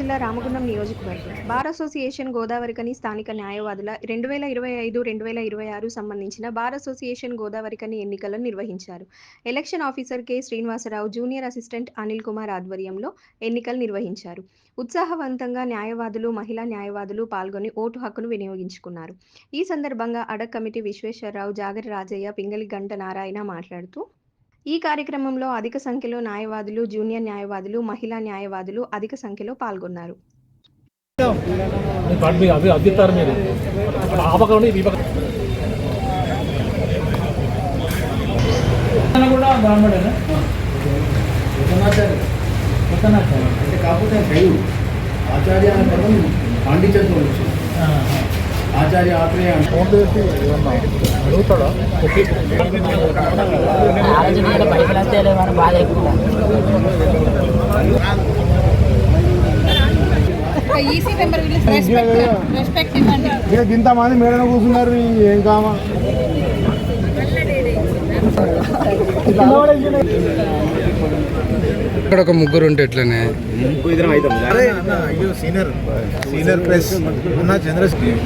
జిల్లా రామగుండం నియోజకవర్గం bar association Godavarikhani స్థానిక న్యాయవాదుల 2025-2026 సంబంధించిన బార్ అసోసియేషన్ గోదావరికని ఎన్నికలను నిర్వహించారు. Election officer K. Srinivasarao, junior assistant Anil Kumar ఆధ్వర్యంలో ఎన్నికలు నిర్వహించారు. ఉత్సాహవంతంగా న్యాయవాదులు, మహిళా న్యాయవాదులు పాల్గొని ఓటు హక్కును వినియోగించుకున్నారు. ఈ సందర్భంగా అడక్ కమిటీ విశ్వేశ్వరరావు, జాగరి రాజయ్య, పింగళి గంట నారాయణ మాట్లాడుతూ ఈ కార్యక్రమంలో అధిక సంఖ్యలో న్యాయవాదులు, జూనియర్ న్యాయవాదులు, మహిళా న్యాయవాదులు అధిక సంఖ్యలో పాల్గొన్నారు. ఆచార్య ఆత్రేయ ఇంతమంది మేడలో కూర్చున్నారు. ఏం కామా ఇక్కడ ఒక ముగ్గురు ఉంటే ఎట్లనే సీనియర్ ప్రెస్ ఉన్న చంద్రశేఖర్